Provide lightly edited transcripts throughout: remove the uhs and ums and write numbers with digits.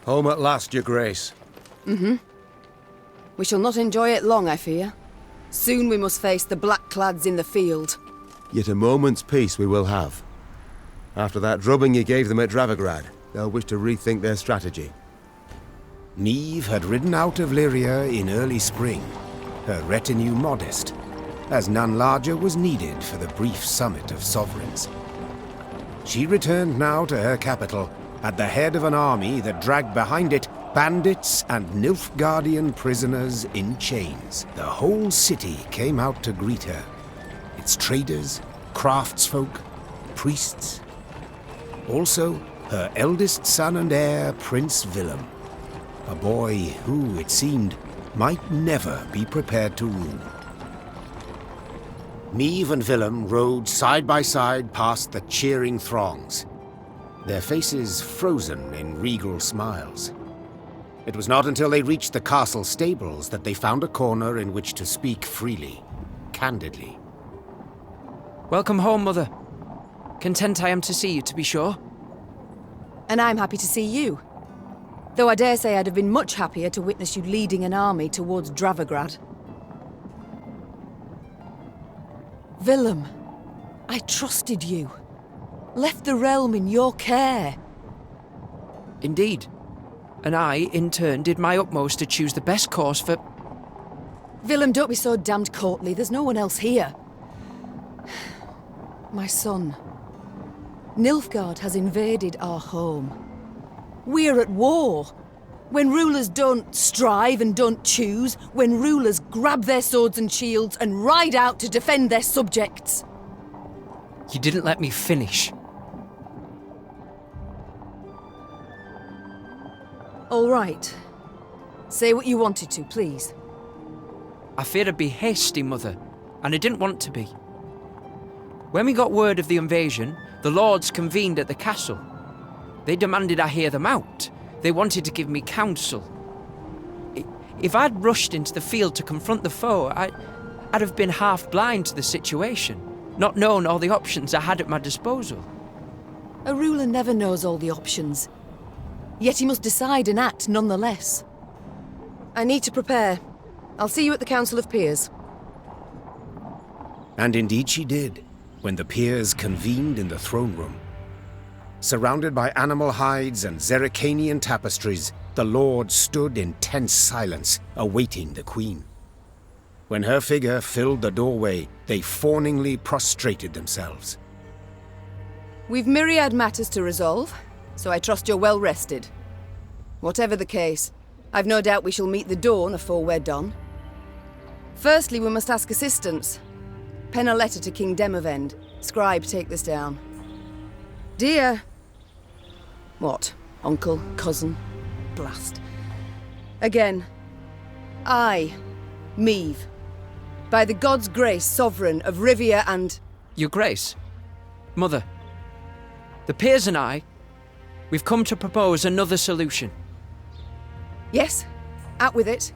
Home at last, your grace. We shall not enjoy it long, I fear. Soon we must face the black-clads in the field. Yet a moment's peace we will have. After that drubbing you gave them at Dravigrad, they'll wish to rethink their strategy. Meve had ridden out of Lyria in early spring, her retinue modest, as none larger was needed for the brief summit of sovereigns. She returned now to her capital, at the head of an army that dragged behind it bandits and Nilfgaardian prisoners in chains. The whole city came out to greet her. Its traders, craftsfolk, priests. Also, her eldest son and heir, Prince Willem. A boy who, it seemed, might never be prepared to rule. Meve and Willem rode side by side past the cheering throngs, their faces frozen in regal smiles. It was not until they reached the castle stables that they found a corner in which to speak freely, candidly. Welcome home, Mother. Content I am to see you, to be sure. And I'm happy to see you. Though I dare say I'd have been much happier to witness you leading an army towards Dravigrad. Willem, I trusted you. Left the realm in your care. Indeed. And I, in turn, did my utmost to choose the best course for... Willem, don't be so damned courtly. There's no one else here. My son. Nilfgaard has invaded our home. We're at war. When rulers don't strive and don't choose, when rulers grab their swords and shields and ride out to defend their subjects. You didn't let me finish. All right. Say what you wanted to, please. I feared I'd be hasty, Mother, and I didn't want to be. When we got word of the invasion, the lords convened at the castle. They demanded I hear them out. They wanted to give me counsel. If I'd rushed into the field to confront the foe, I'd have been half blind to the situation, not known all the options I had at my disposal. A ruler never knows all the options. Yet he must decide and act nonetheless. I need to prepare. I'll see you at the Council of Peers. And indeed she did, when the peers convened in the throne room. Surrounded by animal hides and Zerrikanian tapestries, the lords stood in tense silence, awaiting the queen. When her figure filled the doorway, they fawningly prostrated themselves. We've myriad matters to resolve, so I trust you're well rested. Whatever the case, I've no doubt we shall meet the dawn afore we're done. Firstly, we must ask assistance. Pen a letter to King Demavend. Scribe, take this down. Dear... What? Uncle? Cousin? Blast. Again. I, Meve, by the gods' grace, sovereign of Rivia and... Your Grace. Mother. The peers and I, we've come to propose another solution. Yes, out with it.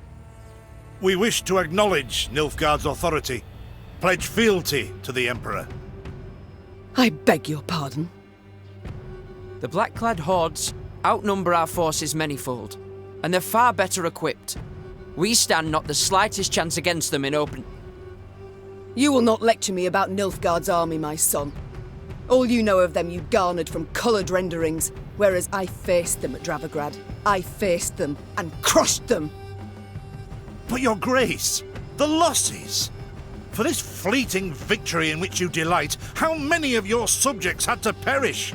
We wish to acknowledge Nilfgaard's authority, pledge fealty to the Emperor. I beg your pardon. The black-clad hordes outnumber our forces manyfold, and they're far better equipped. We stand not the slightest chance against them in open... You will not lecture me about Nilfgaard's army, my son. All you know of them you garnered from coloured renderings, whereas I faced them at Dravigrad. I faced them and crushed them. But your grace, the losses! For this fleeting victory in which you delight, how many of your subjects had to perish?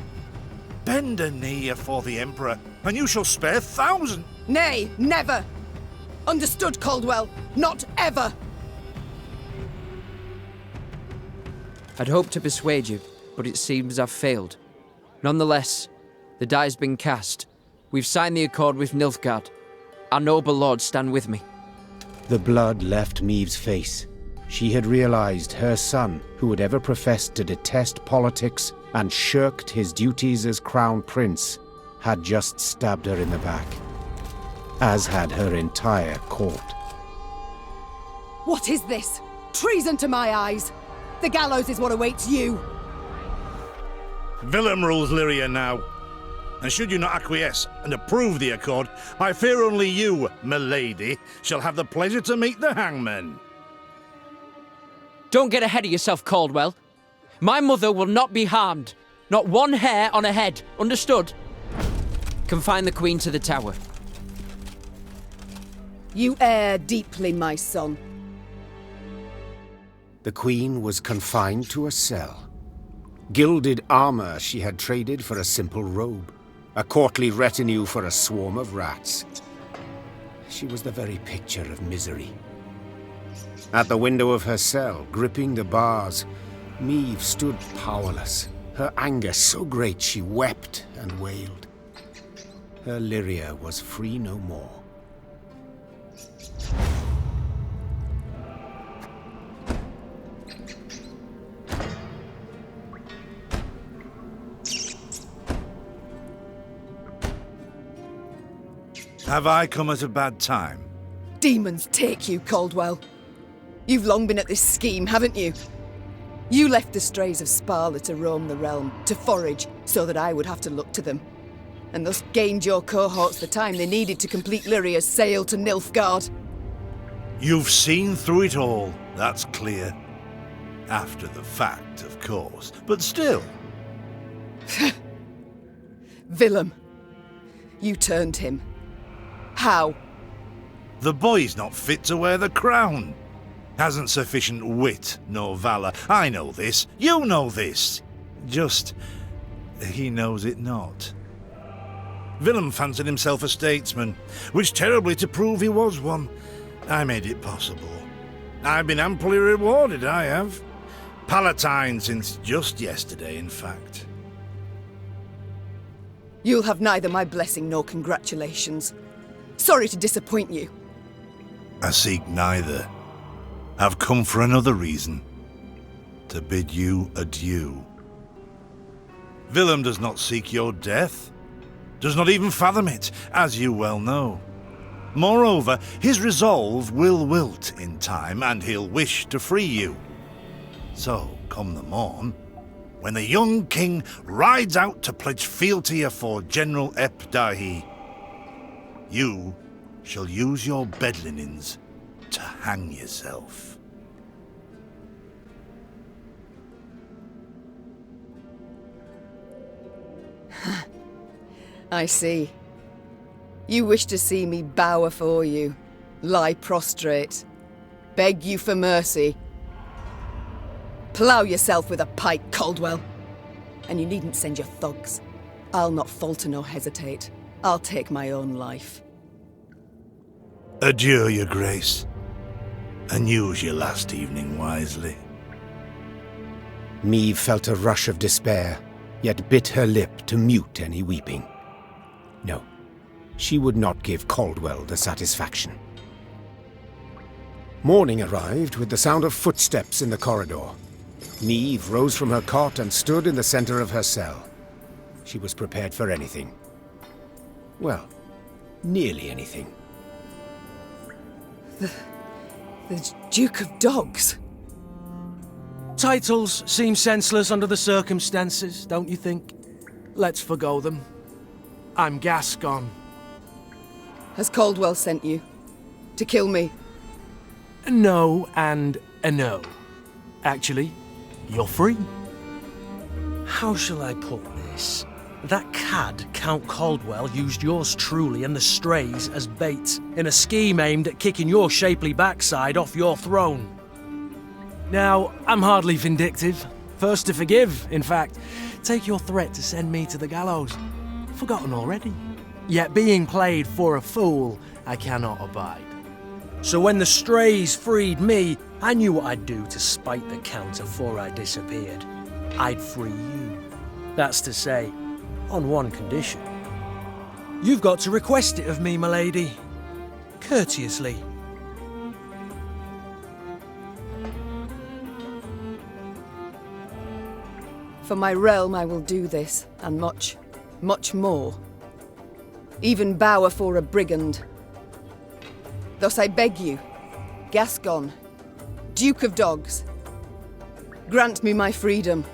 Bend a knee afore the Emperor, and you shall spare thousands. Nay, never! Understood, Caldwell? Not ever! I'd hoped to persuade you, but it seems I've failed. Nonetheless, the die's been cast. We've signed the accord with Nilfgaard. Our noble lords stand with me. The blood left Meve's face. She had realized her son, who had ever professed to detest politics and shirked his duties as crown prince, had just stabbed her in the back, as had her entire court. What is this? Treason to my eyes! The gallows is what awaits you! Willem rules Lyria now, and should you not acquiesce and approve the accord, I fear only you, milady, shall have the pleasure to meet the hangman. Don't get ahead of yourself, Caldwell. My mother will not be harmed. Not one hair on her head. Understood? Confine the Queen to the tower. You err deeply, my son. The Queen was confined to a cell. Gilded armor she had traded for a simple robe. A courtly retinue for a swarm of rats. She was the very picture of misery. At the window of her cell, gripping the bars, Meve stood powerless, her anger so great she wept and wailed. Her Lyria was free no more. Have I come at a bad time? Demons take you, Caldwell. You've long been at this scheme, haven't you? You left the strays of Sparla to roam the realm, to forage, so that I would have to look to them. And thus gained your cohorts the time they needed to complete Lyria's sail to Nilfgaard. You've seen through it all, that's clear. After the fact, of course, but still. Willem, you turned him. How? The boy's not fit to wear the crown. Hasn't sufficient wit nor valor. I know this. You know this. Just, he knows it not. Willem fancied himself a statesman, which terribly to prove he was one. I made it possible. I've been amply rewarded, I have. Palatine since just yesterday, in fact. You'll have neither my blessing nor congratulations. Sorry to disappoint you. I seek neither. I've come for another reason. To bid you adieu. Willem does not seek your death. Does not even fathom it, as you well know. Moreover, his resolve will wilt in time, and he'll wish to free you. So, come the morn, when the young king rides out to pledge fealty afore General Ep Dahi, you shall use your bed linens to hang yourself. I see. You wish to see me bow afore you, lie prostrate, beg you for mercy. Plough yourself with a pike, Caldwell. And you needn't send your thugs. I'll not falter nor hesitate. I'll take my own life. Adieu, your grace, and use your last evening wisely. Meve felt a rush of despair, yet bit her lip to mute any weeping. No, she would not give Caldwell the satisfaction. Morning arrived with the sound of footsteps in the corridor. Meve rose from her cot and stood in the center of her cell. She was prepared for anything. Well, nearly anything. The Duke of Dogs. Titles seem senseless under the circumstances, don't you think? Let's forgo them. I'm Gascon. Has Caldwell sent you? To kill me? A no and a no. Actually, you're free. How shall I put this? That cad, Count Caldwell, used yours truly and the strays as bait in a scheme aimed at kicking your shapely backside off your throne. Now, I'm hardly vindictive. First to forgive, in fact. Take your threat to send me to the gallows. Forgotten already. Yet being played for a fool, I cannot abide. So when the strays freed me, I knew what I'd do to spite the Count afore I disappeared. I'd free you. That's to say, on one condition. You've got to request it of me, my lady. Courteously. For my realm I will do this, and much, much more. Even bow afore a brigand. Thus I beg you, Gascon, Duke of Dogs, grant me my freedom.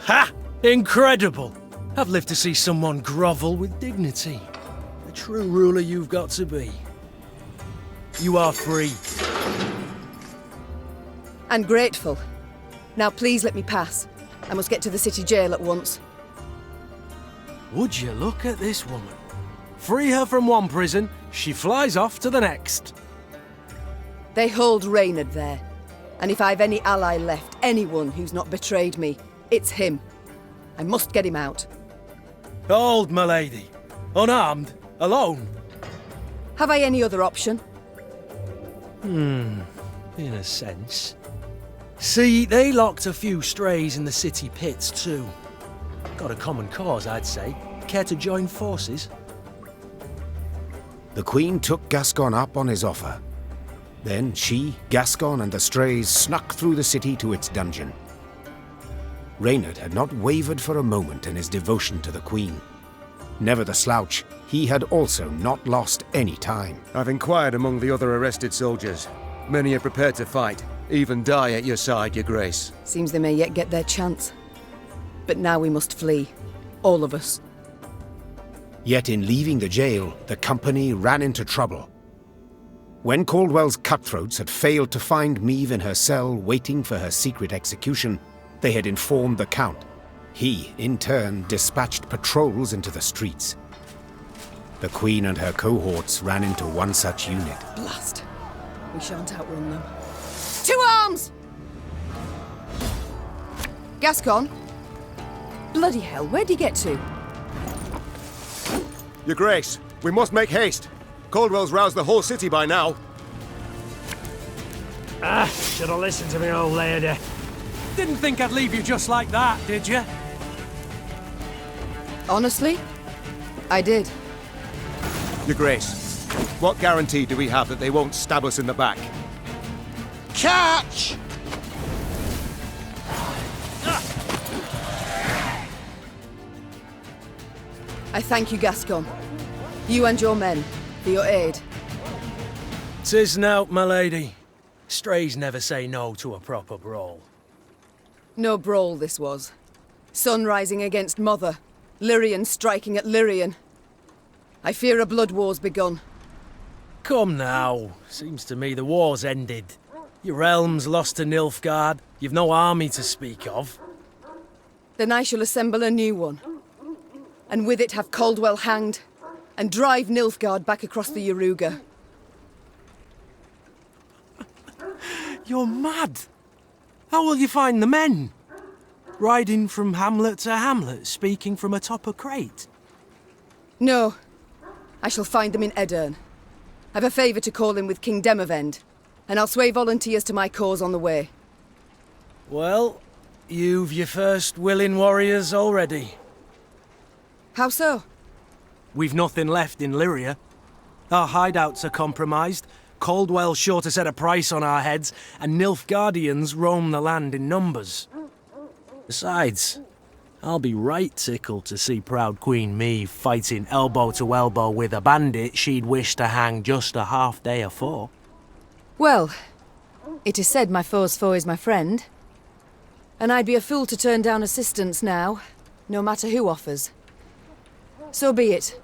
Ha! Incredible! I've lived to see someone grovel with dignity. The true ruler you've got to be. You are free. And grateful. Now please let me pass. I must get to the city jail at once. Would you look at this woman? Free her from one prison, she flies off to the next. They hold Reynard there. And if I've any ally left, anyone who's not betrayed me, it's him. I must get him out. Hold, my lady. Unarmed, alone. Have I any other option? In a sense. See, they locked a few strays in the city pits too. Got a common cause, I'd say. Care to join forces? The Queen took Gascon up on his offer. Then she, Gascon, and the strays snuck through the city to its dungeon. Reynard had not wavered for a moment in his devotion to the Queen. Never the slouch, he had also not lost any time. I've inquired among the other arrested soldiers. Many are prepared to fight, even die at your side, Your Grace. Seems they may yet get their chance. But now we must flee. All of us. Yet in leaving the jail, the company ran into trouble. When Caldwell's cutthroats had failed to find Meve in her cell waiting for her secret execution, they had informed the Count. He, in turn, dispatched patrols into the streets. The Queen and her cohorts ran into one such unit. Blast. We shan't outrun them. To arms! Gascon? Bloody hell, where'd he get to? Your Grace, we must make haste. Caldwell's roused the whole city by now. Should have listened to me, old lady. Didn't think I'd leave you just like that, did you? Honestly, I did. Your Grace, what guarantee do we have that they won't stab us in the back? Catch! I thank you, Gascon. You and your men, for your aid. 'Tis nought, my lady. Strays never say no to a proper brawl. No brawl this was. Sun rising against Mother. Lyrian striking at Lyrian. I fear a blood war's begun. Come now. Seems to me the war's ended. Your realm's lost to Nilfgaard. You've no army to speak of. Then I shall assemble a new one. And with it have Caldwell hanged, and drive Nilfgaard back across the Yaruga. You're mad. How will you find the men? Riding from hamlet to hamlet, speaking from atop a crate? No. I shall find them in Edern. I've a favour to call in with King Demavend, and I'll sway volunteers to my cause on the way. Well, you've your first willing warriors already. How so? We've nothing left in Lyria. Our hideouts are compromised, Caldwell's sure to set a price on our heads, and Nilfgaardians roam the land in numbers. Besides, I'll be right tickled to see proud Queen Meve fighting elbow to elbow with a bandit she'd wish to hang just a half day afore. Well, it is said my foe's foe is my friend. And I'd be a fool to turn down assistance now, no matter who offers. So be it.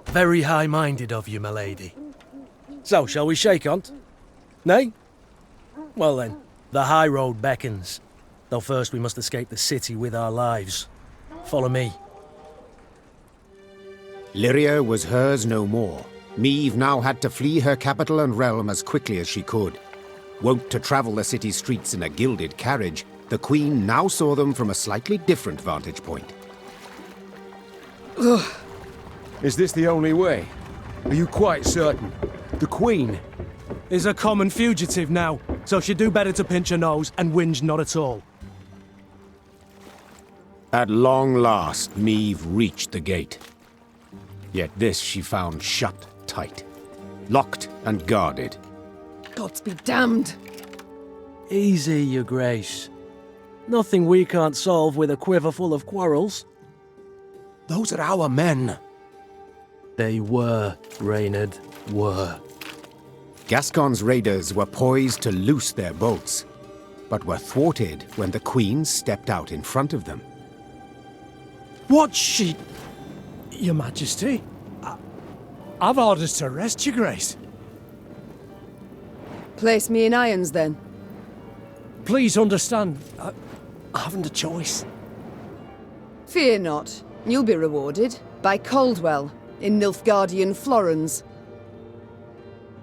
Very high-minded of you, my lady. So, shall we shake on't? Nay? Well then, the high road beckons. Though first we must escape the city with our lives. Follow me. Lyria was hers no more. Meve now had to flee her capital and realm as quickly as she could. Wont to travel the city streets in a gilded carriage, the Queen now saw them from a slightly different vantage point. Is this the only way? Are you quite certain? The Queen Is a common fugitive now, so she'd do better to pinch her nose and whinge not at all. At long last, Meve reached the gate. Yet this she found shut tight, locked and guarded. Gods be damned! Easy, your grace. Nothing we can't solve with a quiver full of quarrels. Those are our men. They were, Reynard, were. Gascon's raiders were poised to loose their bolts, but were thwarted when the Queen stepped out in front of them. What's she... Your Majesty? I've orders to arrest your Grace. Place me in irons, then. Please understand, I haven't a choice. Fear not. You'll be rewarded by Caldwell in Nilfgaardian Florence.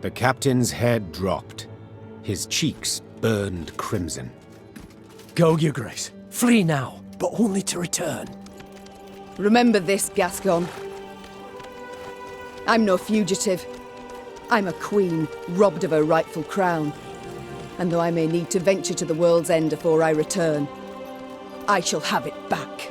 The captain's head dropped. His cheeks burned crimson. Go, your Grace. Flee now, but only to return. Remember this, Gascon. I'm no fugitive. I'm a queen, robbed of her rightful crown. And though I may need to venture to the world's end before I return, I shall have it back.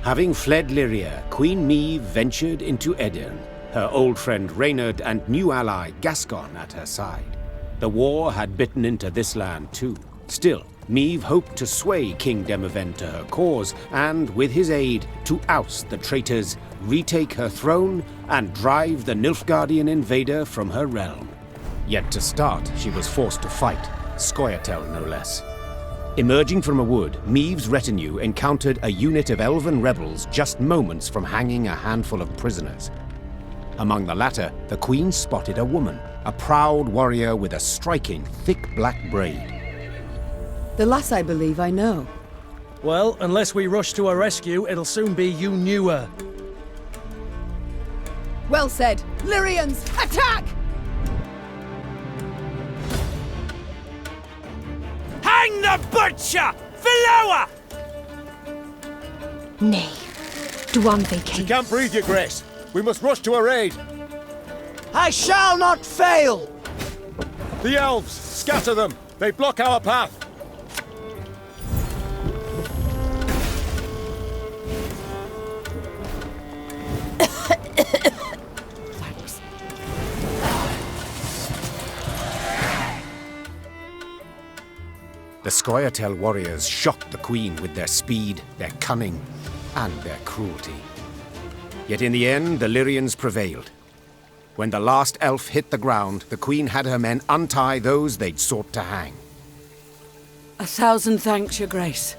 Having fled Lyria, Queen Meve ventured into Edirn, her old friend Reynard and new ally Gascon at her side. The war had bitten into this land too. Still, Meve hoped to sway King Demavend to her cause, and with his aid, to oust the traitors, retake her throne, and drive the Nilfgaardian invader from her realm. Yet to start, she was forced to fight, Scoia'tael no less. Emerging from a wood, Meve's retinue encountered a unit of elven rebels just moments from hanging a handful of prisoners. Among the latter, the Queen spotted a woman, a proud warrior with a striking, thick black braid. The lass I believe I know. Well, unless we rush to her rescue, it'll soon be you knew her. Well said. Lyrians, attack! Hang the butcher! Valoa! Nay. Do on She vacation. can't breathe, your Grace. We must rush to her aid. I shall not fail! The elves! Scatter them! They block our path! Thanks. The Scoia'tael warriors shocked the Queen with their speed, their cunning, and their cruelty. Yet in the end, the Lyrians prevailed. When the last elf hit the ground, the Queen had her men untie those they'd sought to hang. 1,000 thanks, your Grace.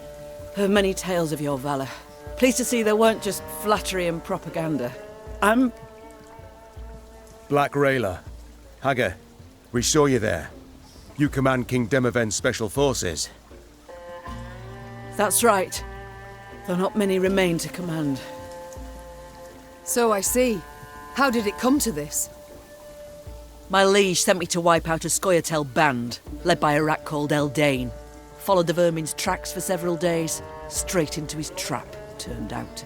Heard many tales of your valor. Pleased to see there weren't just flattery and propaganda. Black Rayla. Hagar, we saw you there. You command King Demavend's special forces. That's right. Though not many remain to command. So I see. How did it come to this? My liege sent me to wipe out a Scoia'tael band, led by a rat called Eldane. Followed the vermin's tracks for several days. Straight into his trap, turned out.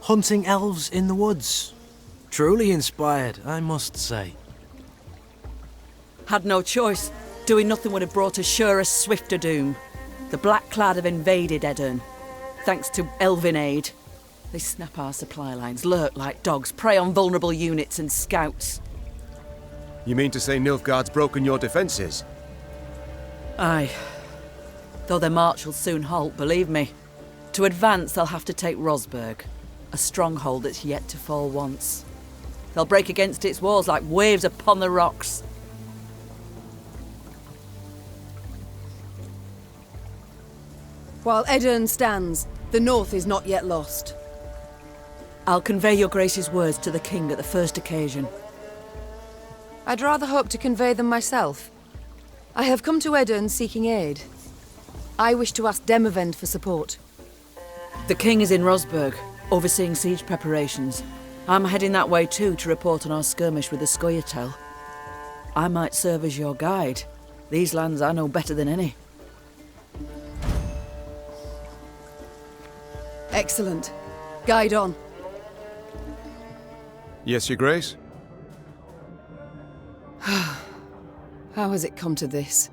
Hunting elves in the woods. Truly inspired, I must say. Had no choice. Doing nothing would have brought us surer, swifter doom. The Black Clad have invaded Edirn. Thanks to elven aid. They snap our supply lines, lurk like dogs, prey on vulnerable units and scouts. You mean to say Nilfgaard's broken your defences? Aye. Though their march will soon halt, believe me. To advance, they'll have to take Rosberg, a stronghold that's yet to fall once. They'll break against its walls like waves upon the rocks. While Edirn stands, the north is not yet lost. I'll convey your Grace's words to the King at the first occasion. I'd rather hope to convey them myself. I have come to Edirn seeking aid. I wish to ask Demavend for support. The King is in Rosberg, overseeing siege preparations. I'm heading that way too to report on our skirmish with the Scoia'tael. I might serve as your guide. These lands I know better than any. Excellent. Guide on. Yes, your Grace? How has it come to this?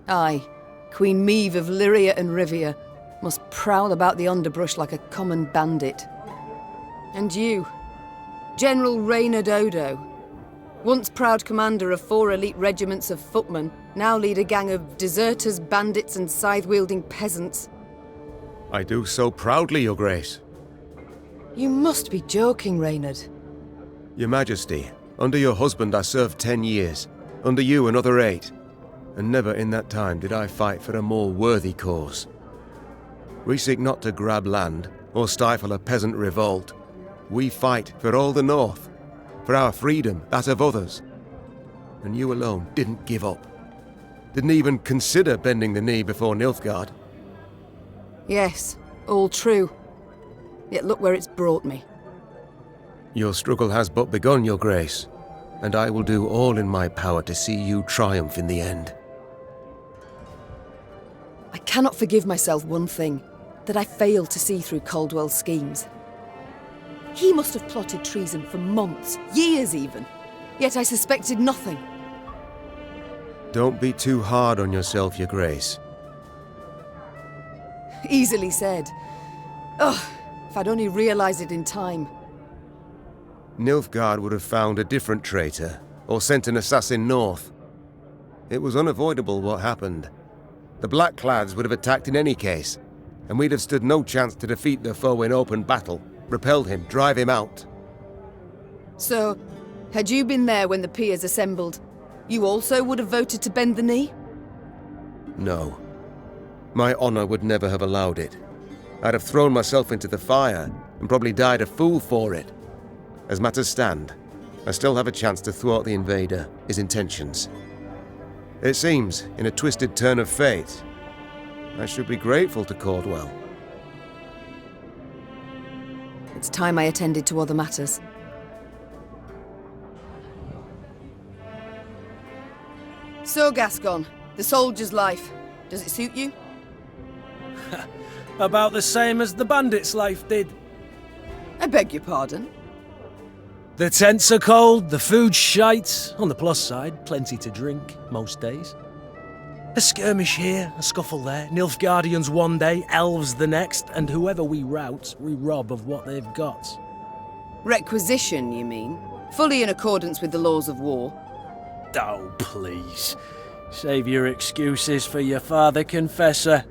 I, Queen Meve of Lyria and Rivia, must prowl about the underbrush like a common bandit. And you, General Reynard Odo, once proud commander of 4 elite regiments of footmen, now lead a gang of deserters, bandits and scythe-wielding peasants. I do so proudly, your Grace. You must be joking, Reynard. Your Majesty, Under your husband I served 10 years, under you another 8, and never in that time did I fight for a more worthy cause. We seek not to grab land or stifle a peasant revolt. We fight for all the North, for our freedom, that of others. And you alone didn't give up. Didn't even consider bending the knee before Nilfgaard. Yes, all true. Yet look where it's brought me. Your struggle has but begun, Your Grace, and I will do all in my power to see you triumph in the end. I cannot forgive myself one thing, that I failed to see through Caldwell's schemes. He must have plotted treason for months, years even, yet I suspected nothing. Don't be too hard on yourself, Your Grace. Easily said. Ugh, if I'd only realised it in time. Nilfgaard would have found a different traitor, or sent an assassin north. It was unavoidable what happened. The Blackclads would have attacked in any case, and we'd have stood no chance to defeat the foe in open battle, repel him, drive him out. So, had you been there when the peers assembled, you also would have voted to bend the knee? No. My honor would never have allowed it. I'd have thrown myself into the fire, and probably died a fool for it. As matters stand, I still have a chance to thwart the invader, his intentions. It seems, in a twisted turn of fate, I should be grateful to Caldwell. It's time I attended to other matters. So, Gascon, the soldier's life, does it suit you? About the same as the bandit's life did. I beg your pardon? The tents are cold, the food's shite. On the plus side, plenty to drink, most days. A skirmish here, a scuffle there, Nilfgaardians one day, elves the next, and whoever we rout, we rob of what they've got. Requisition, you mean? Fully in accordance with the laws of war. Oh, please. Save your excuses for your father confessor.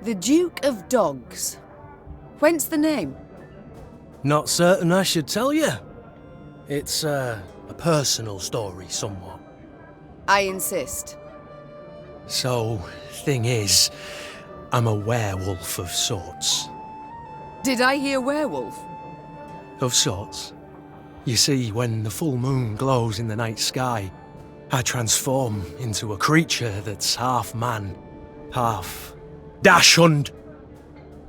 The Duke of Dogs. Whence the name? Not certain I should tell you. It's a personal story, somewhat. I insist. So, thing is, I'm a werewolf of sorts. Did I hear werewolf? Of sorts. You see, when the full moon glows in the night sky, I transform into a creature that's half man, half dachshund.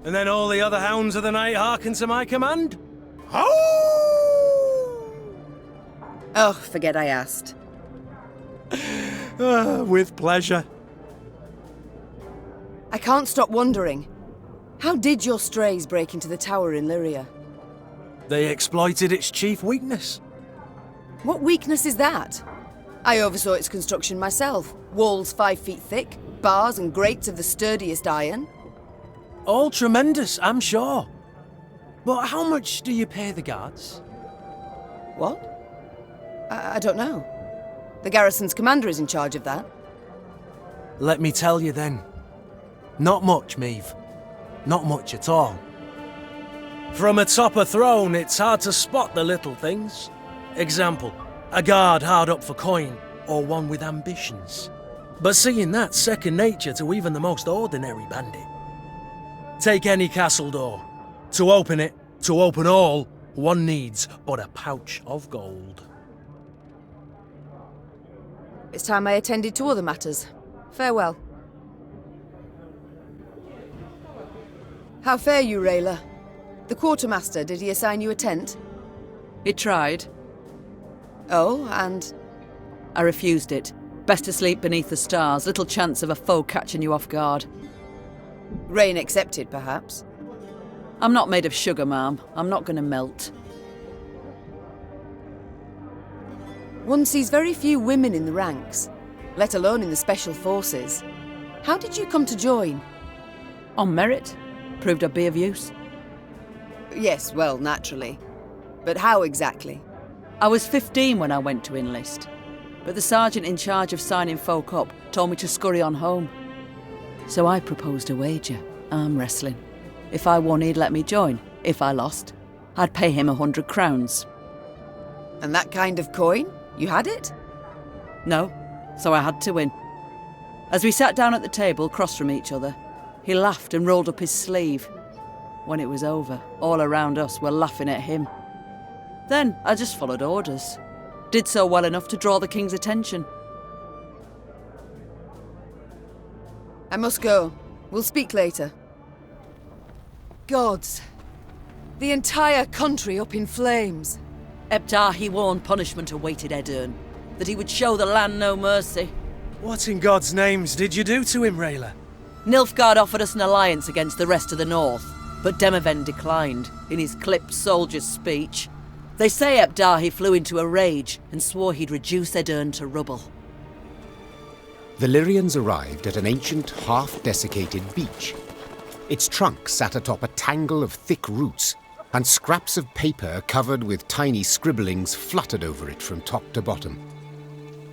And then all the other hounds of the night hearken to my command. Oh, forget I asked. With pleasure. I can't stop wondering. How did your strays break into the tower in Lyria? They exploited its chief weakness. What weakness is that? I oversaw its construction myself. Walls 5 feet thick, bars and grates of the sturdiest iron. All tremendous, I'm sure. But how much do you pay the guards? What? I don't know. The garrison's commander is in charge of that. Let me tell you then. Not much, Meve. Not much at all. From atop a throne, it's hard to spot the little things. Example, a guard hard up for coin, or one with ambitions. But seeing that's second nature to even the most ordinary bandit. Take any castle door. To open it, to open all, one needs but a pouch of gold. It's time I attended to other matters. Farewell. How fare you, Rayla? The quartermaster, did he assign you a tent? He tried. Oh, and? I refused it. Best to sleep beneath the stars, little chance of a foe catching you off guard. Rain accepted, perhaps? I'm not made of sugar, ma'am. I'm not gonna melt. One sees very few women in the ranks, let alone in the special forces. How did you come to join? On merit. Proved I'd be of use. Yes, well, naturally. But how exactly? I was 15 when I went to enlist, but the sergeant in charge of signing folk up told me to scurry on home. So I proposed a wager, arm wrestling. If I won, he'd let me join. If I lost, I'd pay him 100 crowns. And that kind of coin? You had it? No, so I had to win. As we sat down at the table across from each other, he laughed and rolled up his sleeve. When it was over, all around us were laughing at him. Then I just followed orders. Did so well enough to draw the king's attention. I must go. We'll speak later. Gods. The entire country up in flames. Ebdahi warned punishment awaited Edirn, that he would show the land no mercy. What in God's names did you do to him, Rayla? Nilfgaard offered us an alliance against the rest of the north, but Demoven declined, in his clipped soldier's speech. They say Ebdahi flew into a rage and swore he'd reduce Edirn to rubble. The Lyrians arrived at an ancient, half-desiccated beach. Its trunk sat atop a tangle of thick roots, and scraps of paper covered with tiny scribblings fluttered over it from top to bottom.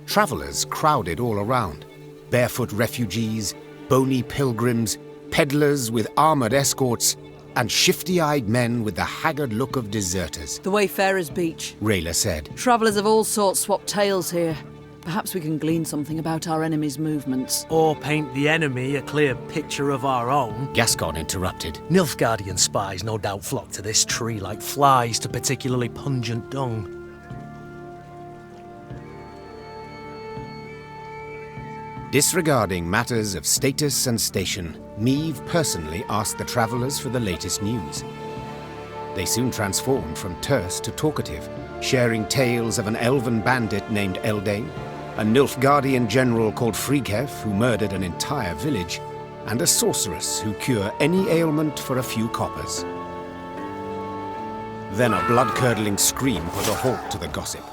Travellers crowded all around. Barefoot refugees, bony pilgrims, peddlers with armoured escorts, and shifty-eyed men with the haggard look of deserters. The Wayfarer's Beach, Rayla said. Travellers of all sorts swap tales here. Perhaps we can glean something about our enemy's movements. Or paint the enemy a clear picture of our own. Gascon interrupted. Nilfgaardian spies no doubt flock to this tree like flies to particularly pungent dung. Disregarding matters of status and station, Meve personally asked the travellers for the latest news. They soon transformed from terse to talkative, sharing tales of an elven bandit named Eldane, a Nilfgaardian general called Frighev who murdered an entire village, and a sorceress who cure any ailment for a few coppers. Then a blood-curdling scream put a halt to the gossip.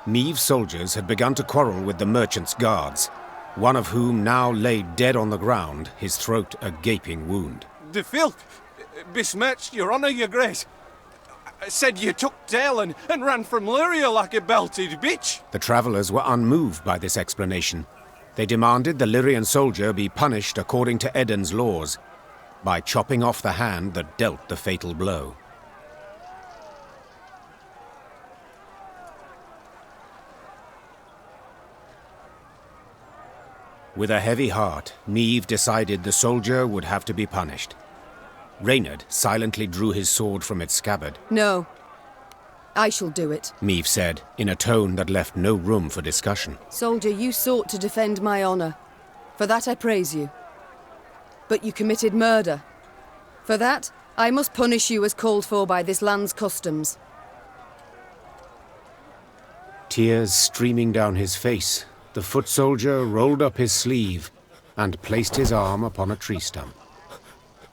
Meve's soldiers had begun to quarrel with the merchant's guards, one of whom now lay dead on the ground, his throat a gaping wound. The filth besmirched your honour, your grace. Said you took tail and ran from Lyria like a belted bitch. The travellers were unmoved by this explanation. They demanded the Lyrian soldier be punished according to Eden's laws, by chopping off the hand that dealt the fatal blow. With a heavy heart, Meve decided the soldier would have to be punished. Reynard silently drew his sword from its scabbard. No. I shall do it, Meve said, in a tone that left no room for discussion. Soldier, you sought to defend my honour. For that I praise you. But you committed murder. For that, I must punish you as called for by this land's customs. Tears streaming down his face, the foot soldier rolled up his sleeve and placed his arm upon a tree stump.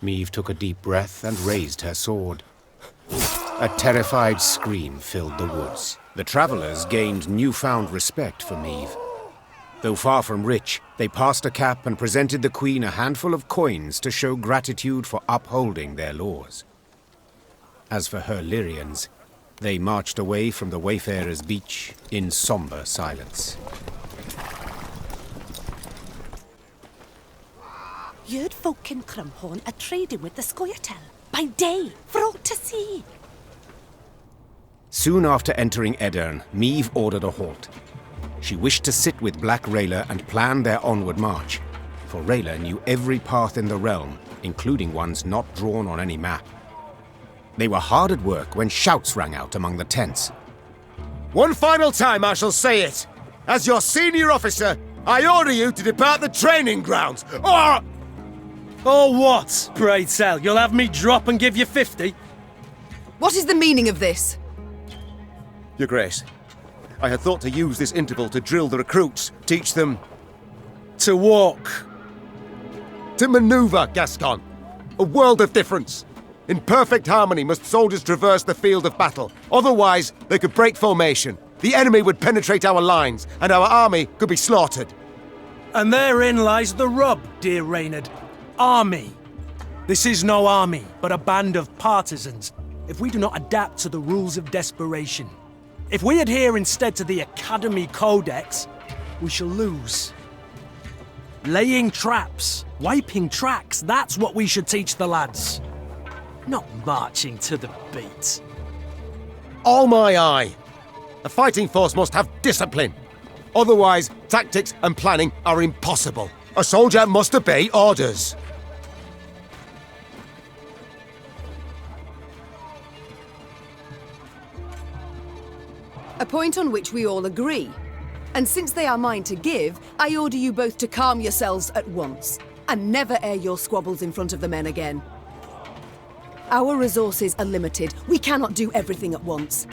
Meve took a deep breath and raised her sword. A terrified scream filled the woods. The travellers gained newfound respect for Meve. Though far from rich, they passed a cap and presented the queen a handful of coins to show gratitude for upholding their laws. As for her Lyrians, they marched away from the Wayfarer's Beach in sombre silence. You'd folk in Crumhorn are trading with the Scoia'tael by day, for all to see. Soon after entering Edirn, Meve ordered a halt. She wished to sit with Black Rayla and plan their onward march, for Rayla knew every path in the realm, including ones not drawn on any map. They were hard at work when shouts rang out among the tents. One final time I shall say it. As your senior officer, I order you to depart the training grounds, or... Oh, what? Pray tell, you'll have me drop and give you 50? What is the meaning of this? Your Grace, I had thought to use this interval to drill the recruits, teach them... To walk. To maneuver, Gascon. A world of difference. In perfect harmony must soldiers traverse the field of battle. Otherwise, they could break formation. The enemy would penetrate our lines, and our army could be slaughtered. And therein lies the rub, dear Reynard. Army. This is no army, but a band of partisans, if we do not adapt to the rules of desperation. If we adhere instead to the Academy Codex, we shall lose. Laying traps, wiping tracks, that's what we should teach the lads. Not marching to the beat. all my eye. A fighting force must have discipline. Otherwise, tactics and planning are impossible. A soldier must obey orders. A point on which we all agree. And since they are mine to give, I order you both to calm yourselves at once, and never air your squabbles in front of the men again. Our resources are limited. We cannot do everything at once.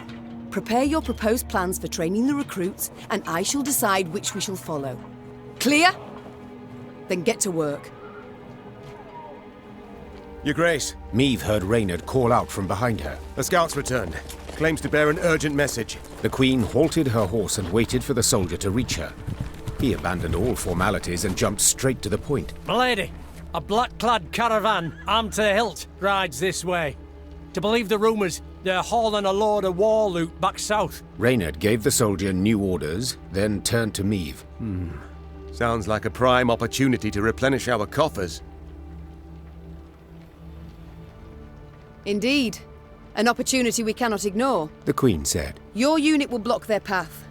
Prepare your proposed plans for training the recruits, and I shall decide which we shall follow. Clear? Then get to work. Your Grace. Meve heard Reynard call out from behind her. The scout's returned. Claims to bear an urgent message. The Queen halted her horse and waited for the soldier to reach her. He abandoned all formalities and jumped straight to the point. Milady, a black-clad caravan, armed to the hilt, rides this way. To believe the rumours, they're hauling a load of war loot back south. Reynard gave the soldier new orders, then turned to Meve. Sounds like a prime opportunity to replenish our coffers. Indeed. An opportunity we cannot ignore. The Queen said. Your unit will block their path.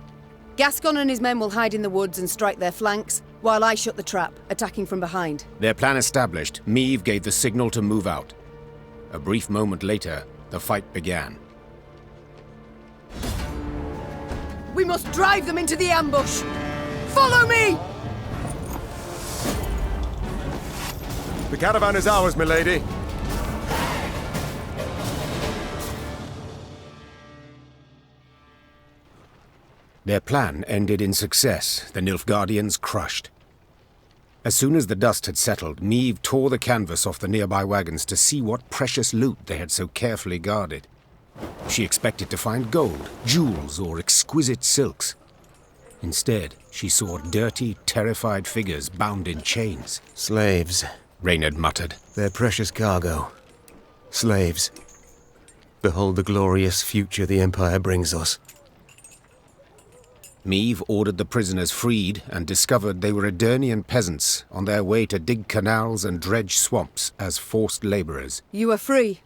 Gascon and his men will hide in the woods and strike their flanks, while I shut the trap, attacking from behind. Their plan established, Meve gave the signal to move out. A brief moment later, the fight began. We must drive them into the ambush! Follow me! The caravan is ours, milady. Their plan ended in success, the Nilfgaardians crushed. As soon as the dust had settled, Meve tore the canvas off the nearby wagons to see what precious loot they had so carefully guarded. She expected to find gold, jewels, or exquisite silks. Instead, she saw dirty, terrified figures bound in chains. Slaves, Reynard muttered. Their precious cargo. Slaves. Behold the glorious future the Empire brings us. Meve ordered the prisoners freed and discovered they were Edirnian peasants on their way to dig canals and dredge swamps as forced labourers. You are free.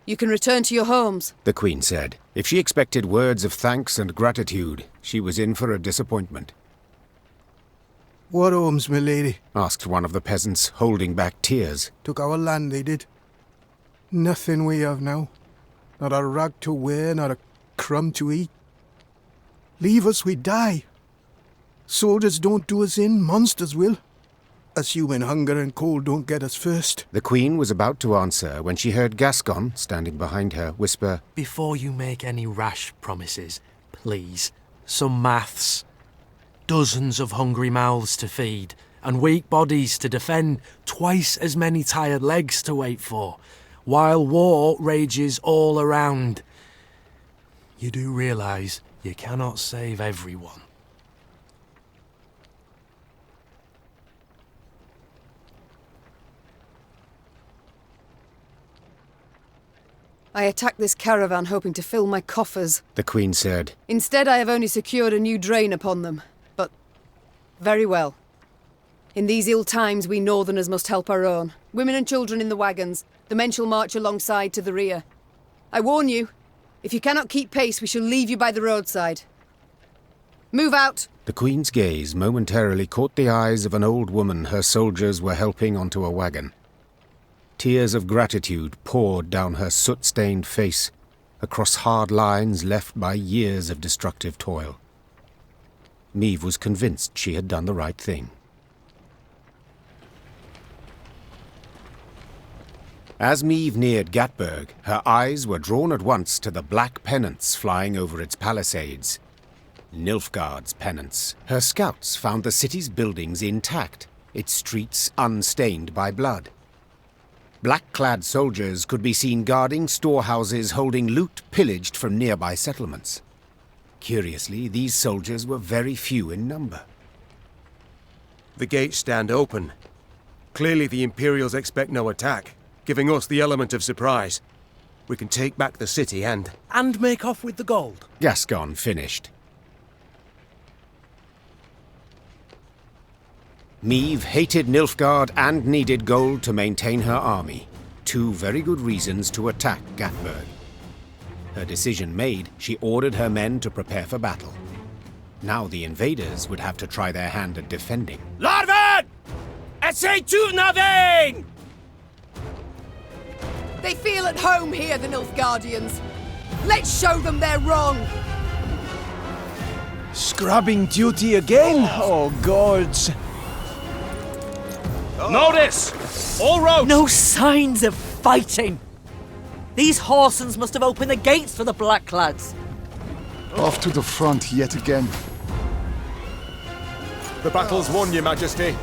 You can return to your homes, The Queen said. If she expected words of thanks and gratitude, she was in for a disappointment. What homes, my lady? Asked one of the peasants, holding back tears. Took our land, they did. Nothing we have now. Not a rag to wear, not a crumb to eat. Leave us, we die. Soldiers don't do us in, monsters will. Assuming hunger and cold don't get us first. The Queen was about to answer when she heard Gascon, standing behind her, whisper, Before you make any rash promises, please, some maths. Dozens of hungry mouths to feed, and weak bodies to defend, twice as many tired legs to wait for, while war rages all around. You do realise you cannot save everyone. I attacked this caravan hoping to fill my coffers. The Queen said. Instead, I have only secured a new drain upon them. But very well. In these ill times, we northerners must help our own. Women and children in the wagons. The men shall march alongside to the rear. I warn you, if you cannot keep pace, we shall leave you by the roadside. Move out! The Queen's gaze momentarily caught the eyes of an old woman her soldiers were helping onto a wagon. Tears of gratitude poured down her soot-stained face, across hard lines left by years of destructive toil. Meve was convinced she had done the right thing. As Meve neared Gatburg, her eyes were drawn at once to the black pennants flying over its palisades. Nilfgaard's pennants. Her scouts found the city's buildings intact, its streets unstained by blood. Black-clad soldiers could be seen guarding storehouses holding loot pillaged from nearby settlements. Curiously, these soldiers were very few in number. The gates stand open. Clearly the Imperials expect no attack, giving us the element of surprise. We can take back the city and make off with the gold. Gascon finished. Meve hated Nilfgaard and needed gold to maintain her army. Two very good reasons to attack Gatburg. Her decision made, she ordered her men to prepare for battle. Now the invaders would have to try their hand at defending. Larven! Essay to nothing! They feel at home here, the Nilfgaardians. Let's show them they're wrong. Scrubbing duty again? Oh, gods. Notice! All roads! No signs of fighting! These Horsens must have opened the gates for the Blacklads. Off to the front yet again. The battle's won, Your Majesty.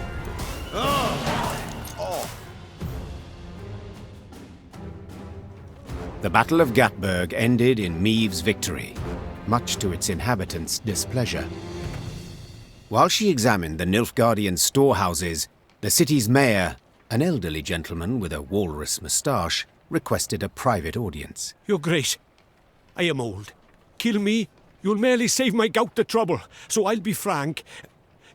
The Battle of Gatburg ended in Meve's victory, much to its inhabitants' displeasure. While she examined the Nilfgaardian storehouses, the city's mayor, an elderly gentleman with a walrus moustache, requested a private audience. Your Grace, I am old. Kill me, you'll merely save my gout the trouble, so I'll be frank.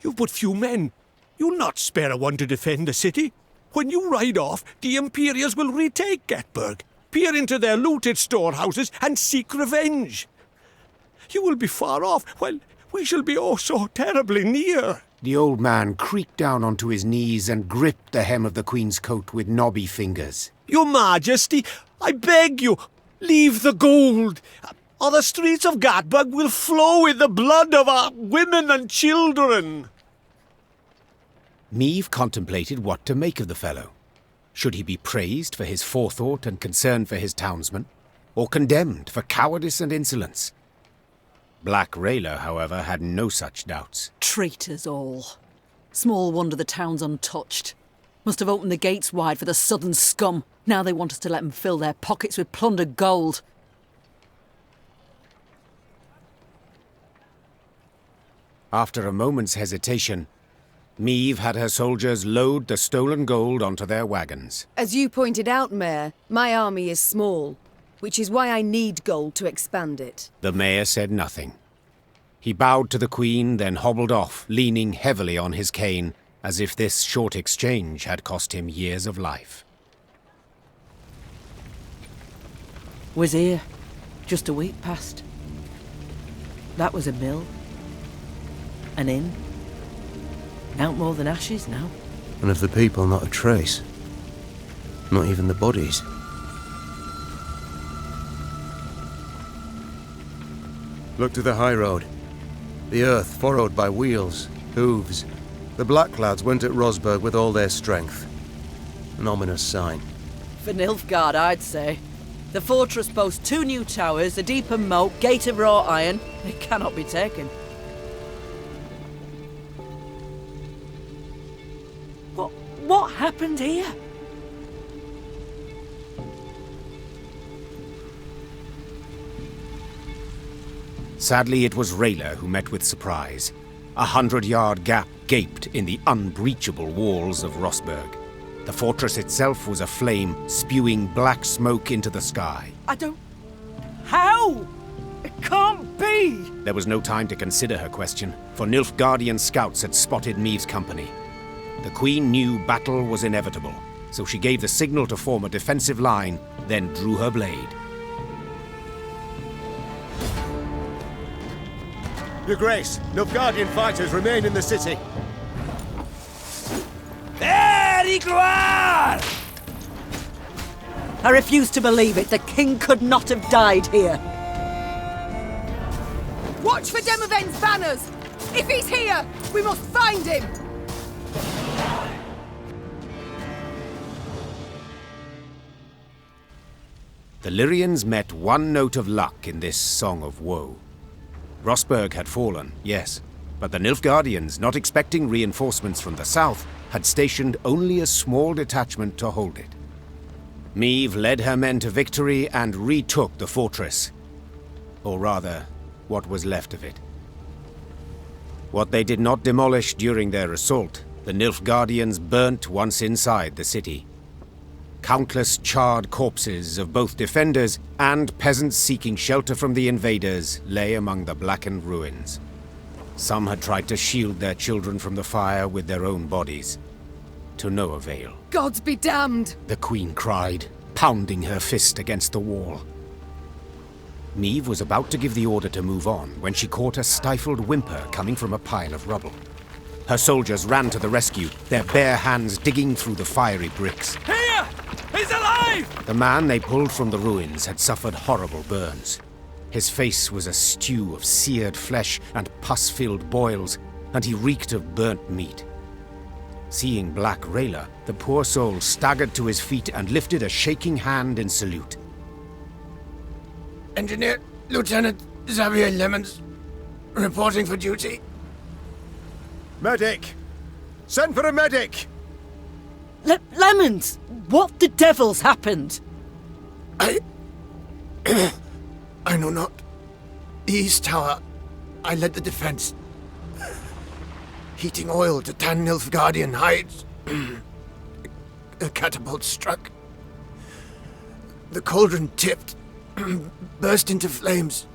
You've but few men. You'll not spare a one to defend the city. When you ride off, the Imperials will retake Gatburg, peer into their looted storehouses, and seek revenge. You will be far off, while we shall be oh so terribly near. The old man creaked down onto his knees and gripped the hem of the Queen's coat with knobby fingers. Your Majesty, I beg you, leave the gold, or the streets of Gatburg will flow with the blood of our women and children. Meve contemplated what to make of the fellow. Should he be praised for his forethought and concern for his townsmen, or condemned for cowardice and insolence? Black Rayla, however, had no such doubts. Traitors all. Small wonder the town's untouched. Must have opened the gates wide for the southern scum. Now they want us to let them fill their pockets with plundered gold. After a moment's hesitation, Meve had her soldiers load the stolen gold onto their wagons. As you pointed out, Mayor, my army is small, which is why I need gold to expand it. The mayor said nothing. He bowed to the Queen, then hobbled off, leaning heavily on his cane, as if this short exchange had cost him years of life. Was here just a week past. That was a mill. An inn. Out more than ashes now. And of the people, not a trace. Not even the bodies. Look to the high road. The earth furrowed by wheels, hooves. The Blacklads went at Rosberg with all their strength. An ominous sign. For Nilfgaard, I'd say. The fortress boasts 2 new towers, a deeper moat, gate of wrought iron. It cannot be taken. What happened here? Sadly, it was Rayla who met with surprise. 100-yard gap gaped in the unbreachable walls of Rosberg. The fortress itself was aflame, spewing black smoke into the sky. I don't... How? It can't be! There was no time to consider her question, for Nilfgaardian scouts had spotted Meve's company. The Queen knew battle was inevitable, so she gave the signal to form a defensive line, then drew her blade. Your Grace, Nilfgaardian fighters remain in the city. There, gloire! I refuse to believe it. The king could not have died here. Watch for Demoven's banners! If he's here, we must find him! The Lyrians met one note of luck in this song of woe. Rosberg had fallen, yes, but the Nilfgaardians, not expecting reinforcements from the south, had stationed only a small detachment to hold it. Meve led her men to victory and retook the fortress. Or rather, what was left of it. What they did not demolish during their assault, the Nilfgaardians burnt once inside the city. Countless charred corpses of both defenders and peasants seeking shelter from the invaders lay among the blackened ruins. Some had tried to shield their children from the fire with their own bodies. To no avail. Gods be damned! The Queen cried, pounding her fist against the wall. Meve was about to give the order to move on when she caught a stifled whimper coming from a pile of rubble. Her soldiers ran to the rescue, their bare hands digging through the fiery bricks. Here! He's alive! The man they pulled from the ruins had suffered horrible burns. His face was a stew of seared flesh and pus-filled boils, and he reeked of burnt meat. Seeing Black Rayla, the poor soul staggered to his feet and lifted a shaking hand in salute. Engineer Lieutenant Xavier Lemons, reporting for duty. Medic! Send for a medic! Lemons! What the devil's happened? I know not. The East Tower, I led the defense. Heating oil to tan Nilfgaardian hides. A catapult struck. The cauldron tipped, burst into flames.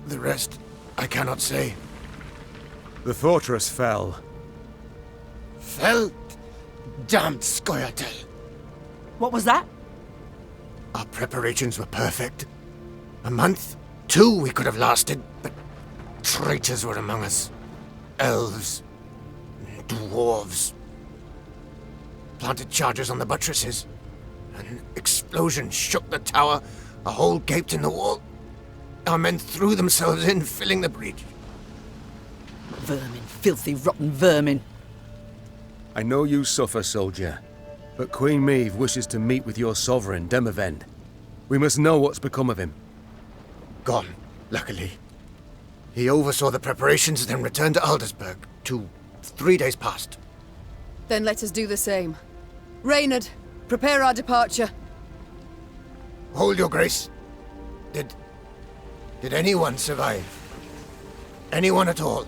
The rest, I cannot say. The fortress fell. Fell? Damned Scoia'tael. What was that? Our preparations were perfect. A month, 2 we could have lasted, but traitors were among us. Elves, dwarves. Planted charges on the buttresses. An explosion shook the tower, a hole gaped in the wall. Our men threw themselves in, filling the breach. Vermin, filthy, rotten vermin. I know you suffer, soldier, but Queen Meve wishes to meet with your sovereign, Demavend. We must know what's become of him. Gone, luckily. He oversaw the preparations, then returned to Aldersburg 3 days past. Then let us do the same. Reynard, prepare our departure. Hold your grace. Did anyone survive? Anyone at all?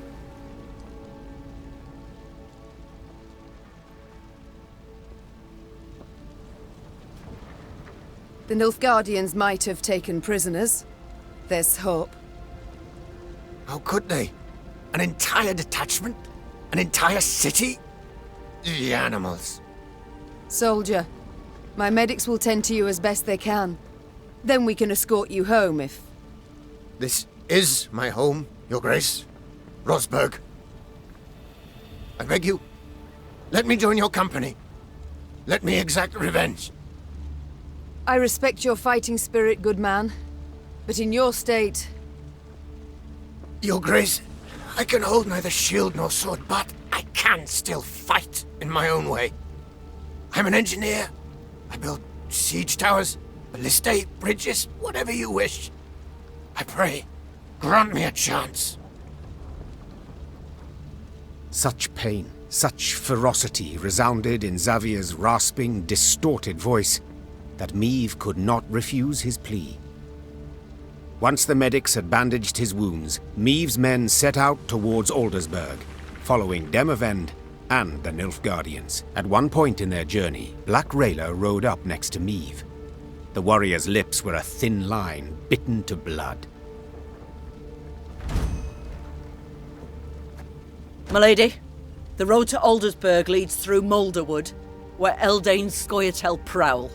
The Nilfgaardians might have taken prisoners. There's hope. How could they? An entire detachment? An entire city? The animals. Soldier, my medics will tend to you as best they can. Then we can escort you home if... This is my home, your grace. Rosberg. I beg you, let me join your company. Let me exact revenge. I respect your fighting spirit, good man. But in your state... Your grace, I can hold neither shield nor sword, but I can still fight in my own way. I'm an engineer. I build siege towers, ballistae, bridges, whatever you wish. I pray, grant me a chance. Such pain, such ferocity resounded in Xavier's rasping, distorted voice that Meve could not refuse his plea. Once the medics had bandaged his wounds, Meve's men set out towards Aldersburg, following Demavend and the Nilfgaardians. At one point in their journey, Black Rayla rode up next to Meve. The warrior's lips were a thin line, bitten to blood. Milady, the road to Aldersburg leads through Moulderwood, where Eldane's Scoia'tael prowl.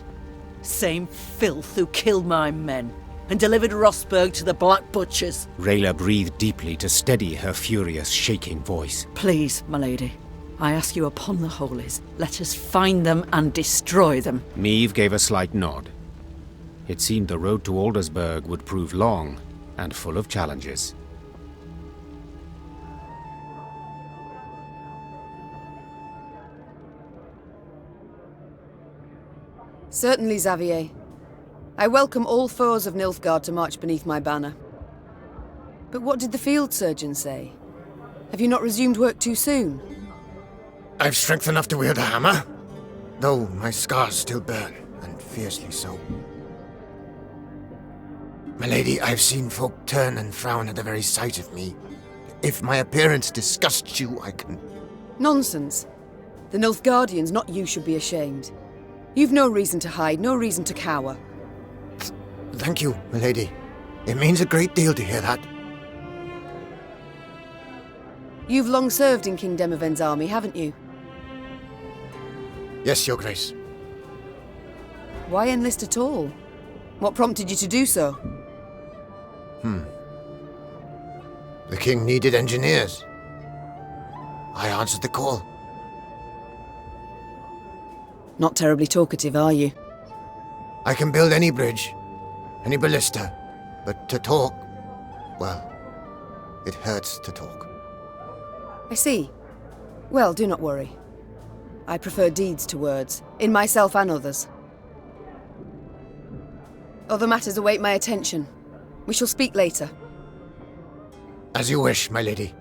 Same filth who killed my men and delivered Rosberg to the Black Butchers. Rayla breathed deeply to steady her furious, shaking voice. Please, milady, I ask you upon the holies, let us find them and destroy them. Meve gave a slight nod. It seemed the road to Aldersburg would prove long and full of challenges. Certainly, Xavier. I welcome all foes of Nilfgaard to march beneath my banner. But what did the field surgeon say? Have you not resumed work too soon? I've strength enough to wield a hammer, though my scars still burn, and fiercely so. My lady, I've seen folk turn and frown at the very sight of me. If my appearance disgusts you, I can... Nonsense. The Nilfgaardians, not you, should be ashamed. You've no reason to hide, no reason to cower. Thank you, my lady. It means a great deal to hear that. You've long served in King Demavend's army, haven't you? Yes, your grace. Why enlist at all? What prompted you to do so? The king needed engineers. I answered the call. Not terribly talkative, are you? I can build any bridge, any ballista, but to talk, well, it hurts to talk. I see. Well, do not worry. I prefer deeds to words, in myself and others. Other matters await my attention. We shall speak later. As you wish, my lady.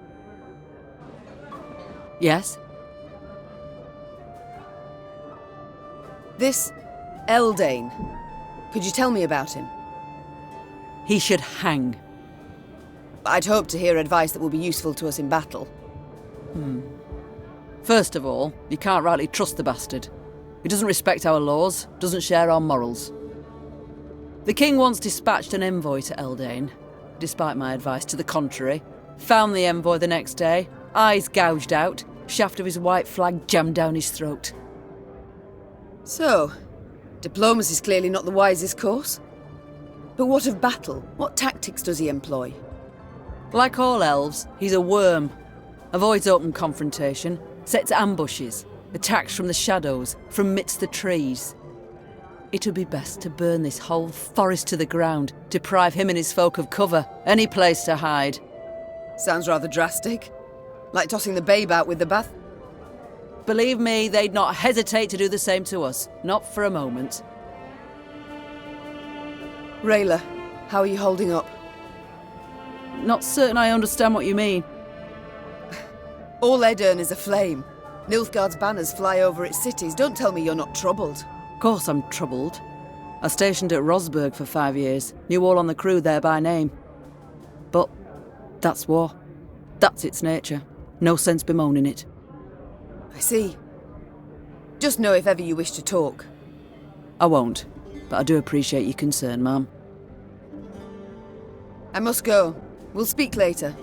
Yes? This Eldane. Could you tell me about him? He should hang. I'd hoped to hear advice that will be useful to us in battle. First of all, you can't rightly trust the bastard. He doesn't respect our laws, doesn't share our morals. The king once dispatched an envoy to Eldane, despite my advice to the contrary. Found the envoy the next day, eyes gouged out, shaft of his white flag jammed down his throat. So, diplomacy's clearly not the wisest course. But what of battle? What tactics does he employ? Like all elves, he's a worm. Avoids open confrontation, sets ambushes, attacks from the shadows, from midst the trees. It would be best to burn this whole forest to the ground, deprive him and his folk of cover, any place to hide. Sounds rather drastic. Like tossing the babe out with the bath. Believe me, they'd not hesitate to do the same to us. Not for a moment. Rayla, how are you holding up? Not certain I understand what you mean. All Edirn is aflame. Nilfgaard's banners fly over its cities. Don't tell me you're not troubled. Of course I'm troubled. I stationed at Rosberg for 5 years. Knew all on the crew there by name. But that's war. That's its nature. No sense bemoaning it. I see. Just know if ever you wish to talk. I won't, but I do appreciate your concern, ma'am. I must go. We'll speak later.